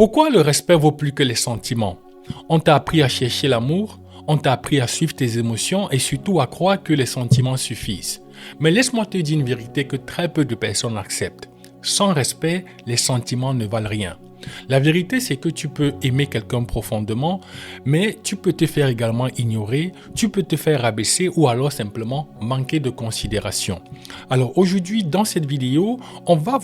Pourquoi le respect vaut plus que les sentiments? On t'a appris à chercher l'amour, on t'a appris à suivre tes émotions et surtout à croire que les sentiments suffisent. Mais laisse-moi te dire une vérité que très peu de personnes acceptent. Sans respect, les sentiments ne valent rien. La vérité, c'est que tu peux aimer quelqu'un profondément, mais tu peux te faire également ignorer, tu peux te faire rabaisser ou alors simplement manquer de considération. Alors aujourd'hui, dans cette vidéo, on va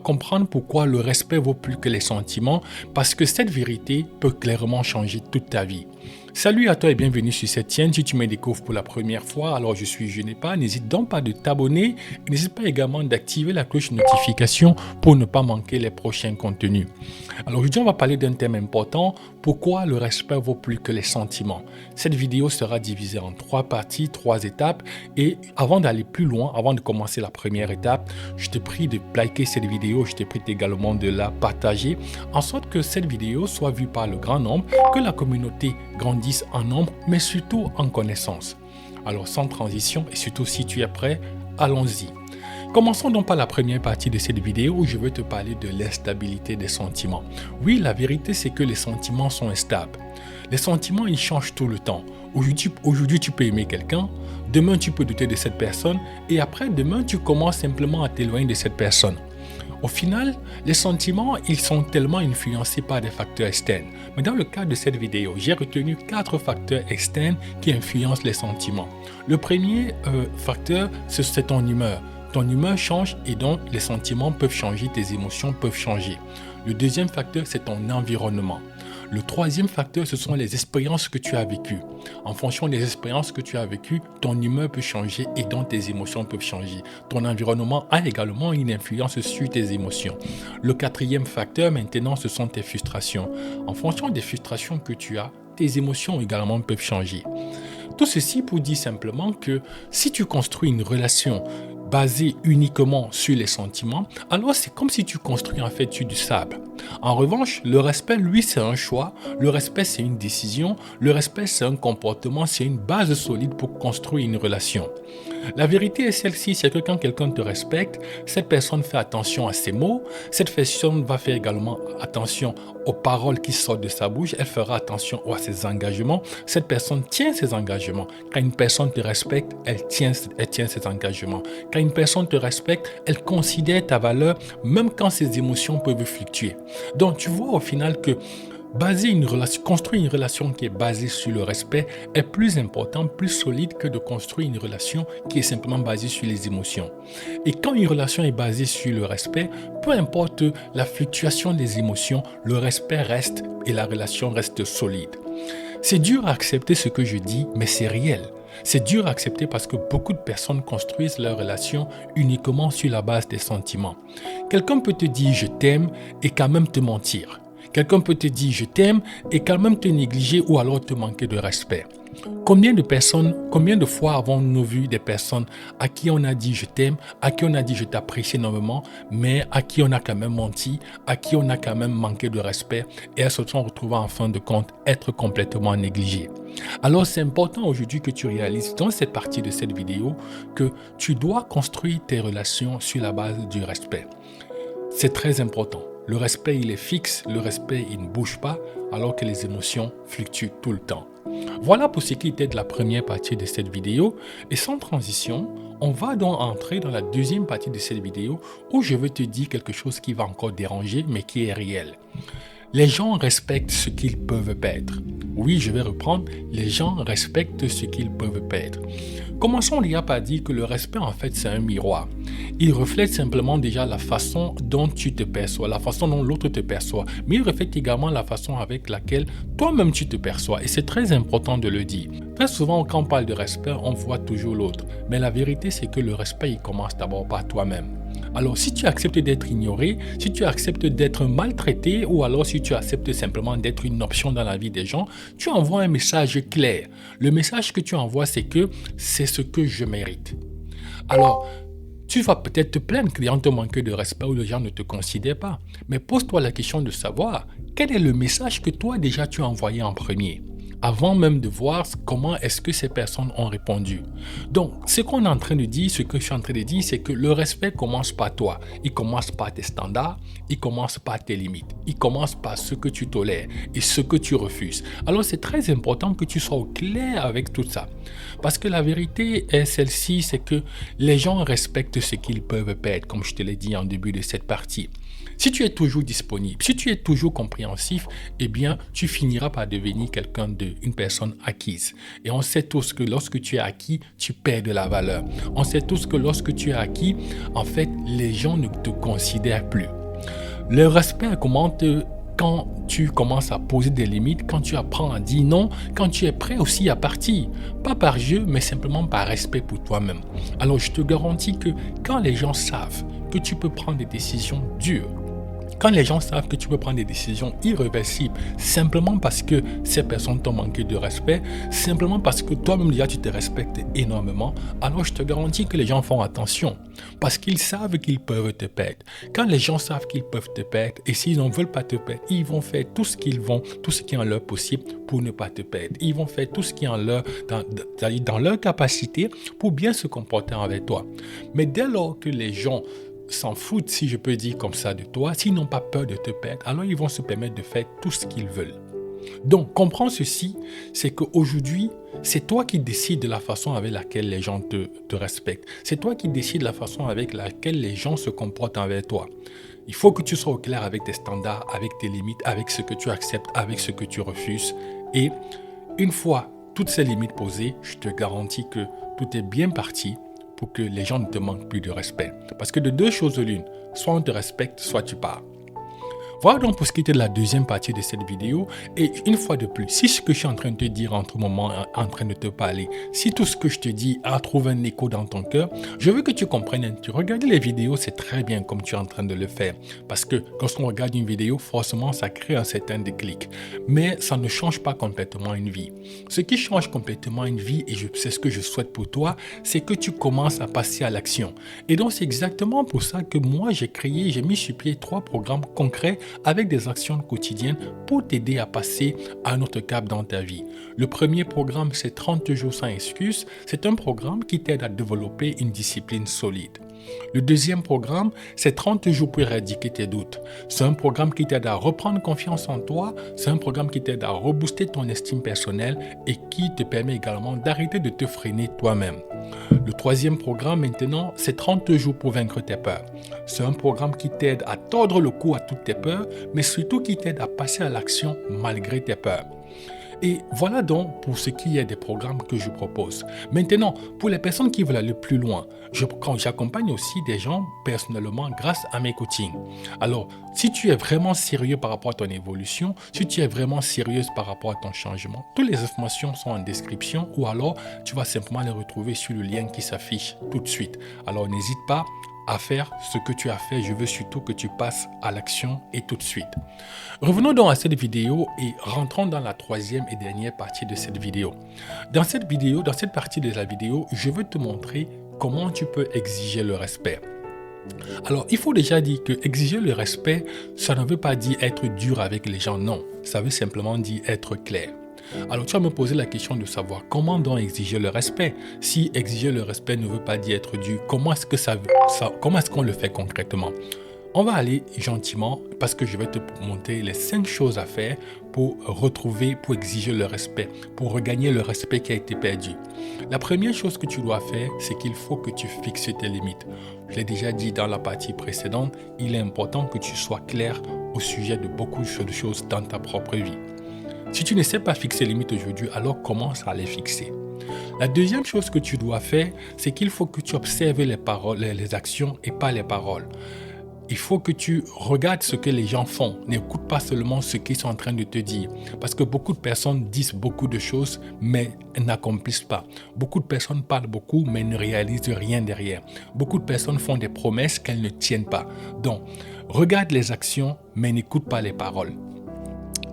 comprendre pourquoi le respect vaut plus que les sentiments, parce que cette vérité peut clairement changer toute ta vie. Salut à toi et bienvenue sur cette chaîne. Si tu me découvres pour la première fois, alors je suis Genepa. N'hésite donc pas de t'abonner. N'hésite pas également d'activer la cloche de notification pour ne pas manquer les prochains contenus. Alors aujourd'hui, on va parler d'un thème important. Pourquoi le respect vaut plus que les sentiments? Cette vidéo sera divisée en 3 parties, 3 étapes. Et avant d'aller plus loin, avant de commencer la première étape, je te prie de liker cette vidéo. Je te prie également de la partager en sorte que cette vidéo soit vue par le grand nombre, que la communauté grandisse en nombre, mais surtout en connaissance. Alors sans transition et surtout si tu es prêt, allons-y. Commençons donc par la première partie de cette vidéo où je veux te parler de l'instabilité des sentiments. Oui, la vérité c'est que les sentiments sont instables. Les sentiments, ils changent tout le temps. Aujourd'hui, tu peux aimer quelqu'un, demain tu peux douter de cette personne et après demain tu commences simplement à t'éloigner de cette personne. Au final, les sentiments, ils sont tellement influencés par des facteurs externes. Mais dans le cadre de cette vidéo, j'ai retenu 4 facteurs externes qui influencent les sentiments. Le premier facteur, c'est ton humeur. Ton humeur change et donc les sentiments peuvent changer, tes émotions peuvent changer. Le deuxième facteur, c'est ton environnement. Le troisième facteur, ce sont les expériences que tu as vécues. En fonction des expériences que tu as vécues, ton humeur peut changer et donc tes émotions peuvent changer. Ton environnement a également une influence sur tes émotions. Le quatrième facteur, maintenant, ce sont tes frustrations. En fonction des frustrations que tu as, tes émotions également peuvent changer. Tout ceci pour dire simplement que si tu construis une relation basé uniquement sur les sentiments, alors c'est comme si tu construis en fait sur du sable. En revanche, le respect, lui, c'est un choix, le respect, c'est une décision, le respect, c'est un comportement, c'est une base solide pour construire une relation. La vérité est celle-ci, c'est que quand quelqu'un te respecte, cette personne fait attention à ses mots, cette personne va faire également attention aux paroles qui sortent de sa bouche, elle fera attention à ses engagements, cette personne tient ses engagements. Quand une personne te respecte, elle tient ses engagements. Quand une personne te respecte, elle considère ta valeur, même quand ses émotions peuvent fluctuer. Donc tu vois au final que construire une relation qui est basée sur le respect est plus important, plus solide que de construire une relation qui est simplement basée sur les émotions. Et quand une relation est basée sur le respect, peu importe la fluctuation des émotions, le respect reste et la relation reste solide. C'est dur à accepter ce que je dis, mais c'est réel. C'est dur à accepter parce que beaucoup de personnes construisent leur relation uniquement sur la base des sentiments. Quelqu'un peut te dire « je t'aime » et quand même te mentir. Quelqu'un peut te dire « je t'aime » et quand même te négliger ou alors te manquer de respect. Combien de fois avons-nous vu des personnes à qui on a dit « je t'aime », à qui on a dit « je t'apprécie énormément », mais à qui on a quand même menti, à qui on a quand même manqué de respect et elles se sont retrouvées en fin de compte être complètement négligées. Alors c'est important aujourd'hui que tu réalises dans cette partie de cette vidéo que tu dois construire tes relations sur la base du respect. C'est très important. Le respect, il est fixe, le respect, il ne bouge pas, alors que les émotions fluctuent tout le temps. Voilà pour ce qui était de la première partie de cette vidéo. Et sans transition, on va donc entrer dans la deuxième partie de cette vidéo où je veux te dire quelque chose qui va encore déranger, mais qui est réel. Les gens respectent ce qu'ils peuvent perdre. Oui, je vais reprendre. Les gens respectent ce qu'ils peuvent perdre. Commençons déjà par dire que le respect, en fait, c'est un miroir. Il reflète simplement déjà la façon dont tu te perçois, la façon dont l'autre te perçoit, mais il reflète également la façon avec laquelle toi-même tu te perçois. Et c'est très important de le dire. Très souvent, quand on parle de respect, on voit toujours l'autre. Mais la vérité, c'est que le respect, il commence d'abord par toi-même. Alors, si tu acceptes d'être ignoré, si tu acceptes d'être maltraité ou alors si tu acceptes simplement d'être une option dans la vie des gens, tu envoies un message clair. Le message que tu envoies, c'est que c'est ce que je mérite. Alors, tu vas peut-être te plaindre que les gens te manquent de respect ou les gens ne te considèrent pas. Mais pose-toi la question de savoir quel est le message que toi déjà tu as envoyé en premier. avant même de voir comment est-ce que ces personnes ont répondu. Donc, ce qu'on est en train de dire, ce que je suis en train de dire, c'est que le respect commence par toi. Il commence par tes standards, il commence par tes limites, il commence par ce que tu tolères et ce que tu refuses. Alors, c'est très important que tu sois au clair avec tout ça. Parce que la vérité est celle-ci, c'est que les gens respectent ce qu'ils peuvent perdre, comme je te l'ai dit en début de cette partie. Si tu es toujours disponible, si tu es toujours compréhensif, eh bien, tu finiras par devenir une personne acquise. Et on sait tous que lorsque tu es acquis, tu perds de la valeur. On sait tous que lorsque tu es acquis, en fait, les gens ne te considèrent plus. Le respect augmente quand tu commences à poser des limites, quand tu apprends à dire non, quand tu es prêt aussi à partir. Pas par jeu, mais simplement par respect pour toi-même. Alors, je te garantis que quand les gens savent que tu peux prendre des décisions dures, quand les gens savent que tu peux prendre des décisions irréversibles simplement parce que ces personnes t'ont manqué de respect, simplement parce que toi-même déjà tu te respectes énormément, alors je te garantis que les gens font attention parce qu'ils savent qu'ils peuvent te perdre. Quand les gens savent qu'ils peuvent te perdre et s'ils ne veulent pas te perdre, ils vont faire tout ce qui est en leur possible pour ne pas te perdre. Ils vont faire tout ce qui est dans leur capacité pour bien se comporter avec toi. Mais dès lors que les gens s'en foutent, si je peux dire comme ça, de toi, s'ils n'ont pas peur de te perdre, alors ils vont se permettre de faire tout ce qu'ils veulent. Donc, comprends ceci, c'est qu'aujourd'hui, c'est toi qui décides de la façon avec laquelle les gens te respectent. C'est toi qui décides de la façon avec laquelle les gens se comportent avec toi. Il faut que tu sois au clair avec tes standards, avec tes limites, avec ce que tu acceptes, avec ce que tu refuses. Et une fois toutes ces limites posées, je te garantis que tout est bien parti pour que les gens ne te manquent plus de respect. Parce que de deux choses l'une, soit on te respecte, soit tu pars. Voilà donc pour ce qui était de la deuxième partie de cette vidéo. Et une fois de plus, si ce que je suis en train de te dire en tout moment, en train de te parler, si tout ce que je te dis a trouvé un écho dans ton cœur, je veux que tu comprennes. Tu regardes les vidéos, c'est très bien comme tu es en train de le faire. Parce que quand on regarde une vidéo, forcément, ça crée un certain déclic. Mais ça ne change pas complètement une vie. Ce qui change complètement une vie, et c'est ce que je souhaite pour toi, c'est que tu commences à passer à l'action. Et donc, c'est exactement pour ça que moi, j'ai mis sur pied 3 programmes concrets avec des actions quotidiennes pour t'aider à passer à un autre cap dans ta vie. Le premier programme, c'est 30 jours sans excuses. C'est un programme qui t'aide à développer une discipline solide. Le deuxième programme, c'est 30 jours pour éradiquer tes doutes. C'est un programme qui t'aide à reprendre confiance en toi. C'est un programme qui t'aide à rebooster ton estime personnelle et qui te permet également d'arrêter de te freiner toi-même. Le troisième programme maintenant, c'est 30 jours pour vaincre tes peurs. C'est un programme qui t'aide à tordre le cou à toutes tes peurs, mais surtout qui t'aide à passer à l'action malgré tes peurs. Et voilà donc pour ce qui est des programmes que je propose. Maintenant, pour les personnes qui veulent aller plus loin, j'accompagne aussi des gens personnellement grâce à mes coachings. Alors, si tu es vraiment sérieux par rapport à ton évolution, si tu es vraiment sérieuse par rapport à ton changement, toutes les informations sont en description ou alors tu vas simplement les retrouver sur le lien qui s'affiche tout de suite. Alors, n'hésite pas à faire ce que tu as fait. Je veux surtout que tu passes à l'action et tout de suite. Revenons donc à cette vidéo et rentrons dans la troisième et dernière partie de cette vidéo. Dans cette partie de la vidéo, je veux te montrer comment tu peux exiger le respect. Alors, il faut déjà dire que exiger le respect, ça ne veut pas dire être dur avec les gens, non. Ça veut simplement dire être clair. Alors tu vas me poser la question de savoir comment donc exiger le respect. Si exiger le respect ne veut pas dire être dur, comment est-ce qu'on le fait concrètement? On va aller gentiment parce que je vais te montrer les 5 choses à faire pour exiger le respect, pour regagner le respect qui a été perdu. La première chose que tu dois faire, c'est qu'il faut que tu fixes tes limites. Je l'ai déjà dit dans la partie précédente, il est important que tu sois clair au sujet de beaucoup de choses dans ta propre vie. Si tu ne sais pas fixer les limites aujourd'hui, alors commence à les fixer. La deuxième chose que tu dois faire, c'est qu'il faut que tu observes les paroles, les actions et pas les paroles. Il faut que tu regardes ce que les gens font. N'écoute pas seulement ce qu'ils sont en train de te dire. Parce que beaucoup de personnes disent beaucoup de choses, mais n'accomplissent pas. Beaucoup de personnes parlent beaucoup, mais ne réalisent rien derrière. Beaucoup de personnes font des promesses qu'elles ne tiennent pas. Donc, regarde les actions, mais n'écoute pas les paroles.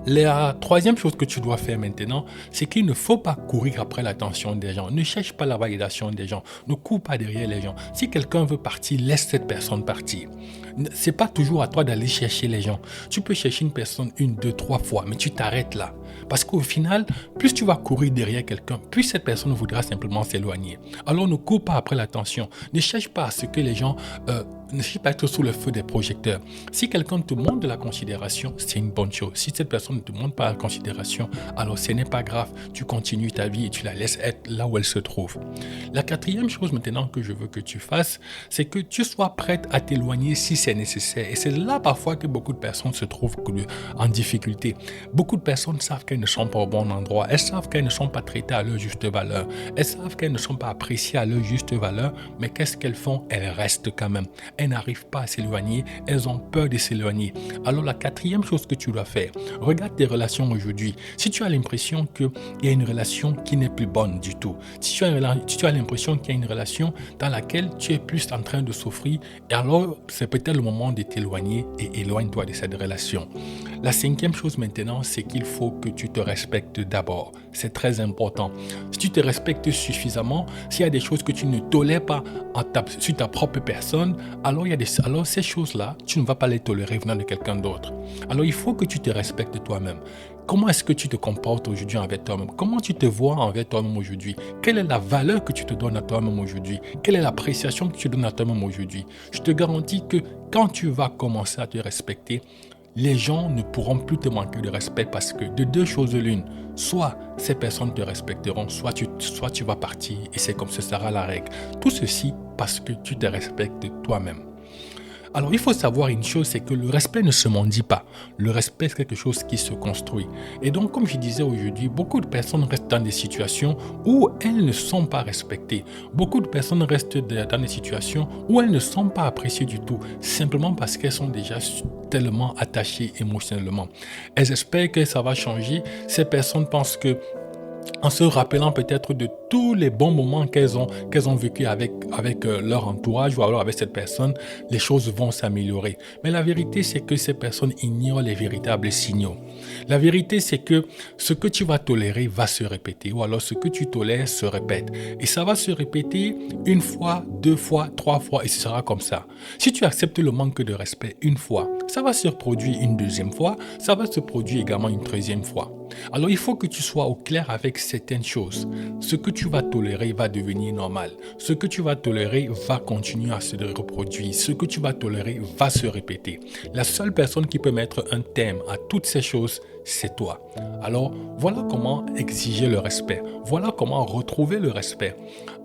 La troisième chose que tu dois faire maintenant, c'est qu'il ne faut pas courir après l'attention des gens. Ne cherche pas la validation des gens. Ne cours pas derrière les gens. Si quelqu'un veut partir, laisse cette personne partir. Ce n'est pas toujours à toi d'aller chercher les gens. Tu peux chercher une personne 1, 2, 3 fois, mais tu t'arrêtes là. Parce qu'au final, plus tu vas courir derrière quelqu'un, plus cette personne voudra simplement s'éloigner. Alors ne cours pas après l'attention. Ne cherche pas à ce que les gens... ne cherche pas à être sous le feu des projecteurs. Si quelqu'un te montre de la considération, c'est une bonne chose. Si cette personne ne te montre pas la considération, alors ce n'est pas grave. Tu continues ta vie et tu la laisses être là où elle se trouve. La quatrième chose maintenant que je veux que tu fasses, c'est que tu sois prête à t'éloigner si c'est nécessaire. Et c'est là parfois que beaucoup de personnes se trouvent en difficulté. Beaucoup de personnes savent qu'elles ne sont pas au bon endroit. Elles savent qu'elles ne sont pas traitées à leur juste valeur. Elles savent qu'elles ne sont pas appréciées à leur juste valeur. Mais qu'est-ce qu'elles font? Elles restent quand même. Elles n'arrivent pas à s'éloigner. Elles ont peur de s'éloigner. Alors la quatrième chose que tu dois faire, regarde tes relations aujourd'hui. Si tu as l'impression qu'il y a une relation qui n'est plus bonne du tout, si tu as l'impression qu'il y a une relation dans laquelle tu es plus en train de souffrir, et alors c'est peut-être le moment de t'éloigner et éloigne-toi de cette relation. La cinquième chose maintenant, c'est qu'il faut que tu te respectes d'abord. C'est très important. Si tu te respectes suffisamment, s'il y a des choses que tu ne tolères pas sur ta propre personne, alors ces choses-là, tu ne vas pas les tolérer venant de quelqu'un d'autre. Alors il faut que tu te respectes toi-même. Comment est-ce que tu te comportes aujourd'hui avec toi-même? Comment tu te vois envers toi-même aujourd'hui? Quelle est la valeur que tu te donnes à toi-même aujourd'hui? Quelle est l'appréciation que tu donnes à toi-même aujourd'hui? Je te garantis que quand tu vas commencer à te respecter, les gens ne pourront plus te manquer de respect parce que de deux choses l'une, soit ces personnes te respecteront, soit tu vas partir et c'est comme ce sera la règle. Tout ceci parce que tu te respectes toi-même. Alors, il faut savoir une chose, c'est que le respect ne se mendie pas. Le respect, c'est quelque chose qui se construit. Et donc, comme je disais aujourd'hui, beaucoup de personnes restent dans des situations où elles ne sont pas respectées. Beaucoup de personnes restent dans des situations où elles ne sont pas appréciées du tout, simplement parce qu'elles sont déjà tellement attachées émotionnellement. Elles espèrent que ça va changer. Ces personnes pensent que en se rappelant peut-être de tous les bons moments qu'elles ont vécu avec leur entourage ou alors avec cette personne, les choses vont s'améliorer. Mais la vérité, c'est que ces personnes ignorent les véritables signaux. La vérité, c'est que ce que tu vas tolérer va se répéter ou alors ce que tu tolères se répète. Et ça va se répéter une fois, deux fois, trois fois et ce sera comme ça. Si tu acceptes le manque de respect une fois, ça va se reproduire une deuxième fois, ça va se produire également une troisième fois. Alors il faut que tu sois au clair avec certaines choses. Ce que tu vas tolérer va devenir normal. Ce que tu vas tolérer va continuer à se reproduire. Ce que tu vas tolérer va se répéter. La seule personne qui peut mettre un terme à toutes ces choses, c'est toi. Alors voilà comment exiger le respect. Voilà comment retrouver le respect.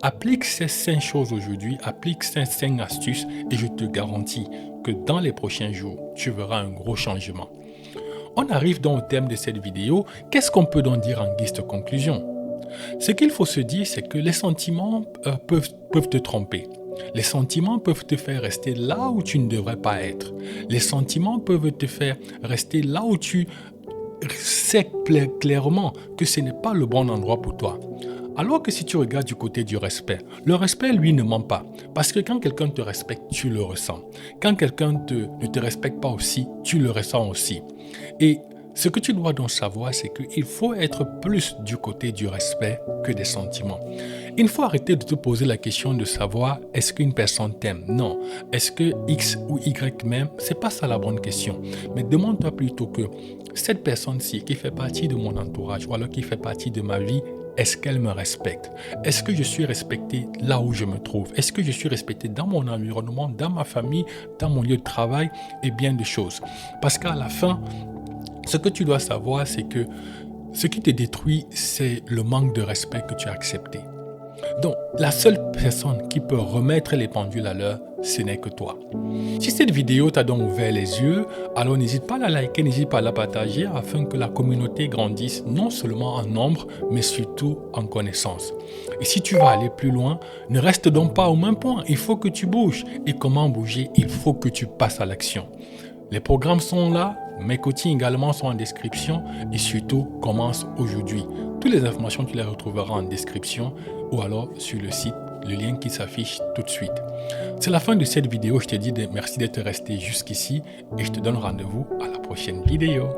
Applique ces 5 choses aujourd'hui, applique ces 5 astuces et je te garantis que dans les prochains jours, tu verras un gros changement. On arrive donc au thème de cette vidéo. Qu'est-ce qu'on peut donc dire en guise de conclusion? Ce qu'il faut se dire, c'est que les sentiments peuvent te tromper. Les sentiments peuvent te faire rester là où tu ne devrais pas être. Les sentiments peuvent te faire rester là où tu sais clairement que ce n'est pas le bon endroit pour toi. Alors que si tu regardes du côté du respect, le respect, lui, ne ment pas. Parce que quand quelqu'un te respecte, tu le ressens. Quand quelqu'un ne te respecte pas aussi, tu le ressens aussi. Et ce que tu dois donc savoir, c'est qu'il faut être plus du côté du respect que des sentiments. Il faut arrêter de te poser la question de savoir est-ce qu'une personne t'aime? Non. Est-ce que X ou Y m'aime? C'est pas ça la bonne question. Mais demande-toi plutôt que cette personne-ci qui fait partie de mon entourage ou alors qui fait partie de ma vie, est-ce qu'elle me respecte? Est-ce que je suis respecté là où je me trouve? Est-ce que je suis respecté dans mon environnement, dans ma famille, dans mon lieu de travail et bien de choses? Parce qu'à la fin, ce que tu dois savoir, c'est que ce qui te détruit, c'est le manque de respect que tu as accepté. Donc, la seule personne qui peut remettre les pendules à l'heure, ce n'est que toi. Si cette vidéo t'a donc ouvert les yeux, alors n'hésite pas à la liker, n'hésite pas à la partager afin que la communauté grandisse non seulement en nombre, mais surtout en connaissance. Et si tu vas aller plus loin, ne reste donc pas au même point, il faut que tu bouges. Et comment bouger? Il faut que tu passes à l'action. Les programmes sont là, mes coachings également sont en description et surtout commence aujourd'hui. Toutes les informations tu les retrouveras en description ou alors sur le site, le lien qui s'affiche tout de suite. C'est la fin de cette vidéo, je te dis merci d'être resté jusqu'ici et je te donne rendez-vous à la prochaine vidéo.